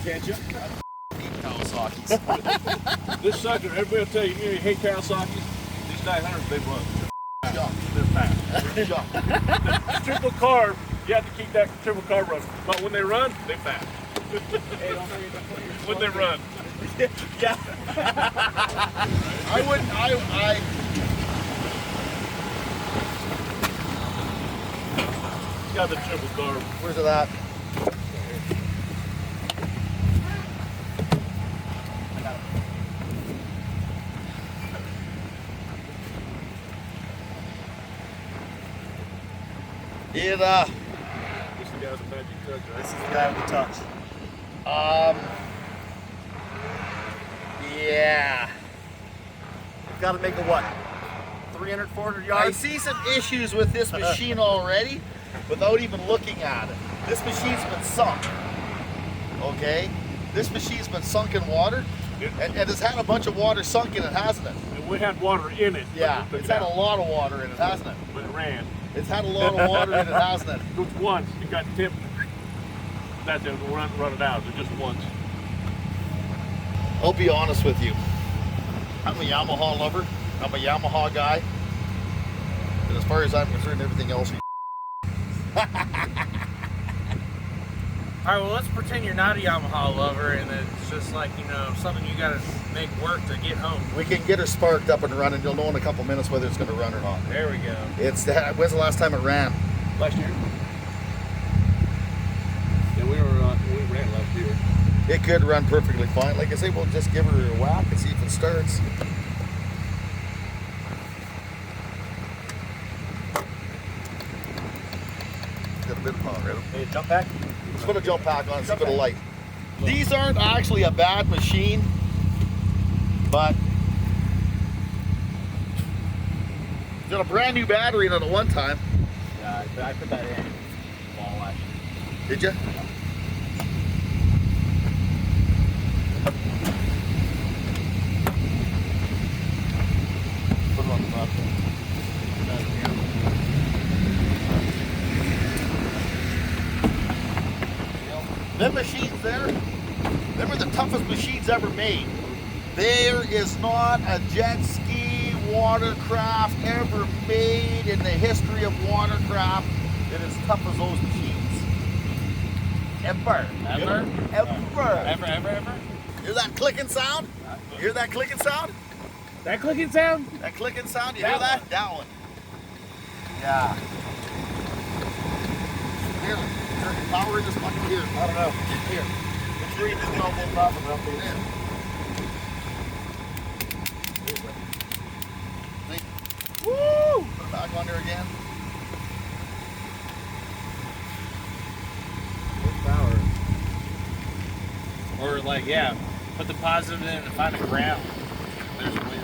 can't you? Kawasaki's. This sucker, everybody will tell you, you hate Kawasaki's. These 900s, they run. They're fast. They're fast. Triple carb, you have to keep that triple carb running. But when they run, they fast. When they run. Yeah. I wouldn't, It's got the triple carb. Where's it at? This is the guy with the magic touch, right? This is the guy with the touch. Yeah. Got to make a what? 300, 400 yards? I see some issues with this machine already without even looking at it. This machine's been sunk. Okay? This machine's been sunk in water. And it's had a bunch of water sunk in it, hasn't it? And we had water in it. Yeah, it's had a lot of water in it, hasn't it? But it ran. It's had a lot of water in it, hasn't it? Just once, it got tipped. That's it, run it out. It's just once. I'll be honest with you. I'm a Yamaha lover. I'm a Yamaha guy. And as far as I'm concerned, everything else. Alright, well, let's pretend you're not a Yamaha lover and it's just like, you know, something you gotta make work to get home. We can get her sparked up and running. You'll know in a couple minutes whether it's going to run or not. There we go. When's the last time it ran? Last year. Yeah, we ran last year. It could run perfectly fine. Like I say, we'll just give her a whack and see if it starts. Got a bit of power, right? Hey, jump back. Let's put a jump pack on and see if it'll light. These aren't actually a bad machine, but got a brand new battery in it at one time. Yeah, I put that in fall last year. Did you? Put it on the top. Them machines there, them are the toughest machines ever made. There is not a jet ski watercraft ever made in the history of watercraft that is tough as those machines. Ever. Hear that clicking sound? You hear that clicking sound? That clicking sound? That clicking sound? You hear that? That one. Yeah. Here, turn the power in this fucking here. I don't know. Here. It's green. It's not on top of it up there. Woo! Put it back on there again. Power. Or like, yeah, put the positive in and find a ground. There's a way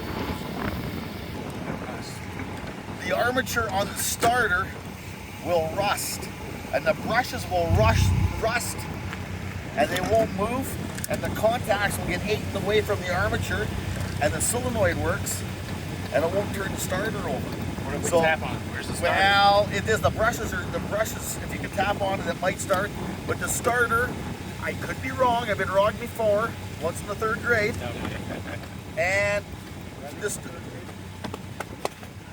to The armature on the starter will rust, and the brushes will rust, and they won't move, and the contacts will get eaten away from the armature, and the solenoid works, and it won't turn the starter over. What if we tap on it? Where's the starter? Well, it is the brushes. If you can tap on it, it might start. But the starter, I could be wrong. I've been wrong before, once in the 3rd grade. And this.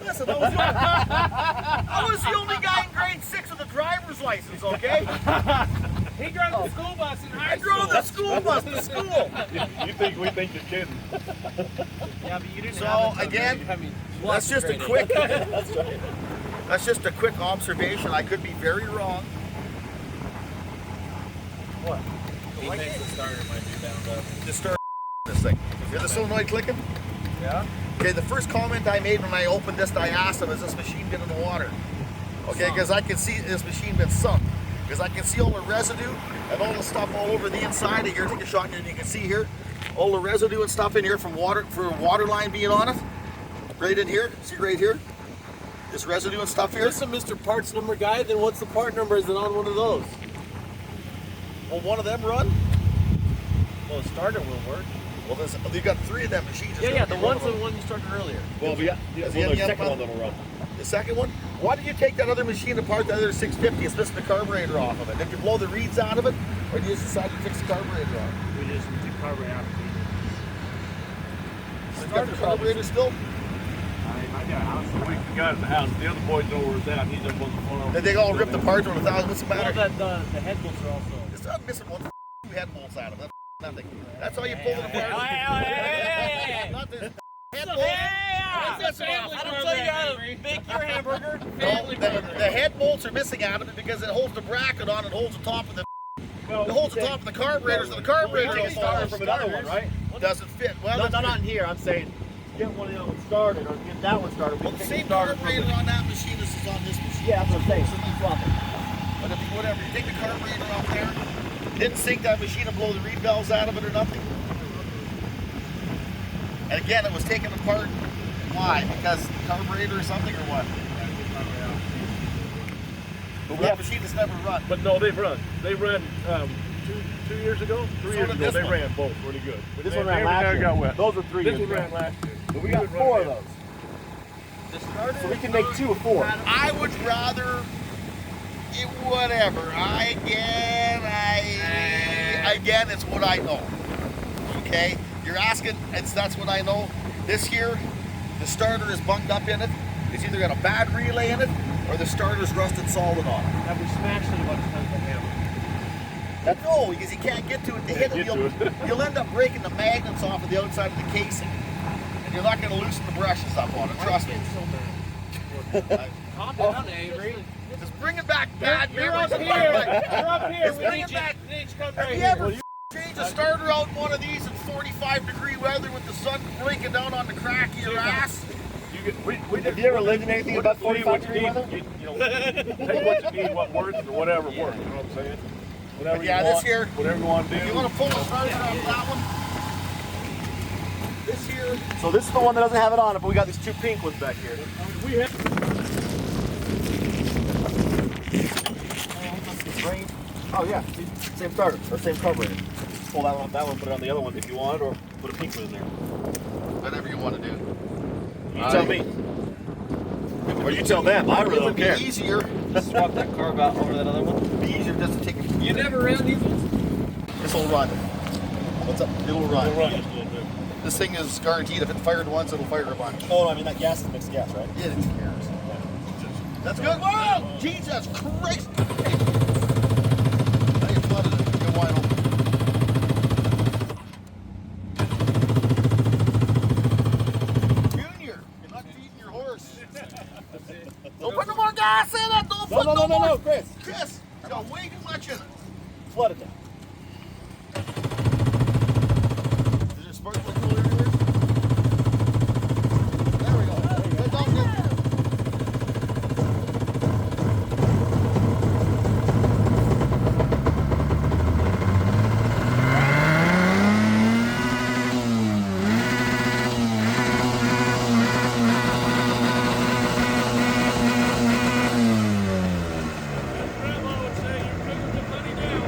Listen, I was the only guy in grade 6 with a driver's license. Okay. He drove the school bus in high school. I drove the school bus to school. We think you're kidding. Yeah, but you didn't So have it, again, that's just a quick. That's just a quick observation. I could be very wrong. What? He thinks the starter might be bound up. The start this thing. Hear the solenoid clicking? Yeah? Okay, the first comment I made when I opened this, I asked him, has this machine been in the water? Okay, because I can see this machine been sunk. Because I can see all the residue and all the stuff all over the inside of here. Take a shot here and you can see here all the residue and stuff in here from water line being on it. Right in here. See right here? This residue and stuff here. Listen, Mr. Parts Number Guy, then what's the part number? Is it on one of those? Will one of them run? Well, the starter will work. Well, you got 3 of them machines. Yeah, the one you started earlier. Well, we got the second one that'll run. The second one? Why did you take that other machine apart, the other 650? It's missing the carburetor off of it. Did you blow the reeds out of it, or did you just decide to fix the carburetor off? We just took the carburetor out. You got the carburetor still? I got a house. We got it in the house. The other boys know where it's at. He's up on the phone. Did they all rip the parts on 1,000? What's the matter? Well, the head bolts are also. It's not missing one head bolts out of it. Nothing. That's how you pull it apart. Hey. Not this head bolt. I don't tell you how to make your hamburger. No, the head bolts are missing out of it because it holds the bracket on and holds the top of the. It holds the top of the carburetor, so the carburetor will fall from another one, right? Doesn't fit. Well, No, not in here. I'm saying get one of the other ones started or get that one started. Well, the same carburetor on that machine as is on this machine. Yeah, that's what I'm saying. So you swap it. But if whatever, you take the carburetor off there, didn't sink that machine and blow the reed valves out of it or nothing. And again, it was taken apart. Why? Because the carburetor or something or what? But that machine has never run. But no, they've run. They ran 2 years ago, 3 years ago. They ran both really good. This one ran last year. Got wet. Those are 3 years This one ago. ran last year. But we got 4 of those. So we can make 2 of 4. I would rather whatever. Again, it's what I know. Okay, you're asking. That's what I know. This here, the starter is bunked up in it. It's either got a bad relay in it, or the starter's rusted solid on it. Have we smashed it a bunch of times with a hammer? No, because you can't get to it to hit it. You'll end up breaking the magnets off of the outside of the casing, and you're not going to loosen the brushes up on it. Trust me. Calm down, Avery. Just bring it back bad. You're up here. You're up here. Just bring it back. Have you ever changed a starter out in one of these in 45-degree weather with the sun breaking down on the crack of your ass? Have you ever lived in anything about 45 degree weather? Take what you need, what works, or whatever works. You know what I'm saying? Whatever Yeah, you this want, here. whatever you want to do. If you want to pull the starter out of that one, this here. So this is the one that doesn't have it on it, but we got these 2 pink ones back here. We have. Oh yeah, same starter, or same carburetor. Just pull that one off that one, put it on the other one if you want it, or put a pink one in there. Whatever you want to do. You tell me. Or you tell them, I really It don't would be care. easier. Swap that carb out over that other one. It'd be easier just to take. You never ran these ones? This will run. What's up? It'll run. We'll run just a little bit. This thing is guaranteed. If it fired once, it'll fire a bunch. Oh, no, I mean that gas is mixed gas, right? Yeah, it's cares. That's good. Whoa! Jesus Christ! Now you flooded it. Go wide open. Junior, you're not feeding your horse. Don't put no more gas in it. Don't put no more. No, Chris. Chris, you got way too much in it. Flood it down. Is there sparkling fluid everywhere? There we go. That's all good. Grandma would say you're bringing the money down.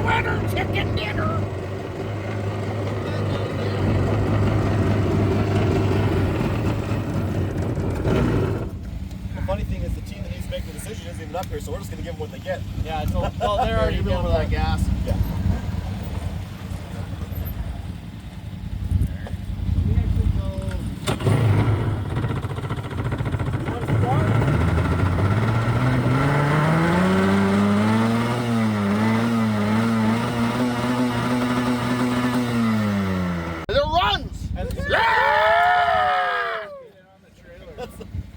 Winner, chicken dinner. The funny thing is the team that needs to make the decision isn't even up here, so we're just going to give them what they get. Yeah, well, they're already You're doing with that gas. Yeah. It runs.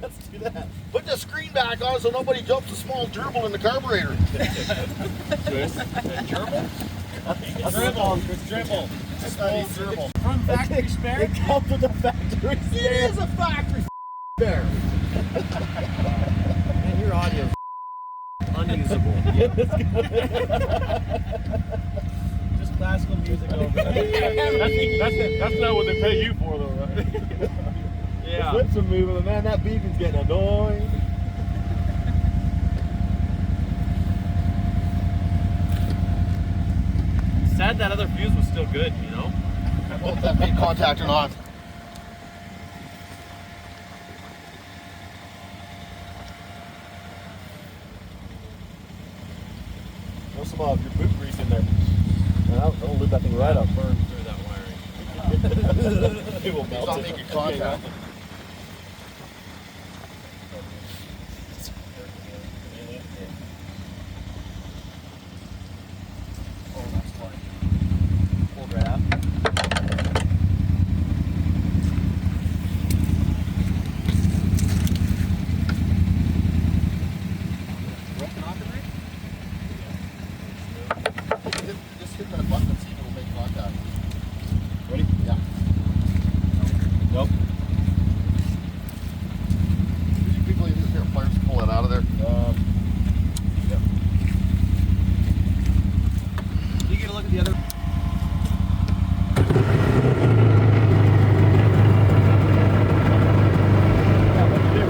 Let's do that. Put the screen back on so nobody dumps a small gerbil in the carburetor. Dribble. Dribble. A small gerbil. From factory spare? It comes with the factory. It is a factory spare. Man, your audio's unusable. Just classical music over there. That's not what they pay you for, though, right? The flips are moving, and man, that beacon's getting annoying. sad that other fuse was still good, you know? Well, if that made contact or not. There's some of your boot grease in there. And I'll lube that thing right up. Burn through that wiring. It will It's melt not it. making contact. Oh, that's fine. Pulled right out. Just hit that button and see if it'll make contact. Ready? Yeah. Nope. People use their pliers to pull it out of there. Yep. You get a look at the other. Yeah, what'd you do?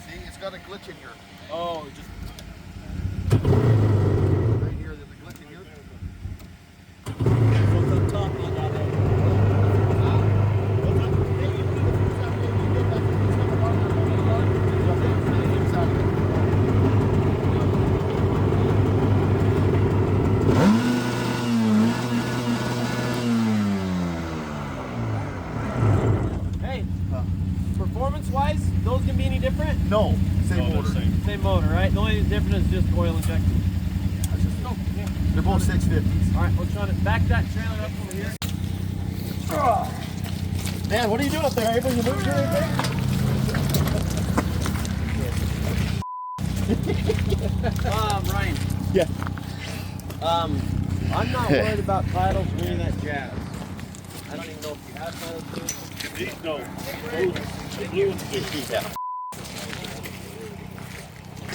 See, it's got a glitch in here. Oh, just. Right here, there's a glitch in here. What's on top, not down there. Hey, performance-wise, those can be any different? No, same Oh, motor. that's same. Same motor, right? The only difference is just oil injected. They're both 650s. All right, we'll try to back that trailer up over here. Man, what are you doing up there, Avery? You moving here anything? Ryan. Yeah. I'm not worried about titles or any of that jazz. I don't even know if you have titles to it. These no. Those, the blue ones do. Yeah.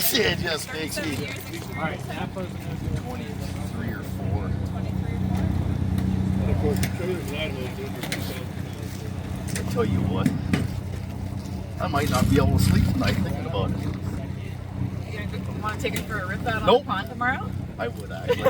It just makes me All right, Napa's gonna do 3 or 4. And of course, the trailer's light hose in there. I tell you what, I might not be able to sleep tonight thinking about it. You want to take it for a rip out on Nope. the pond tomorrow? I would actually.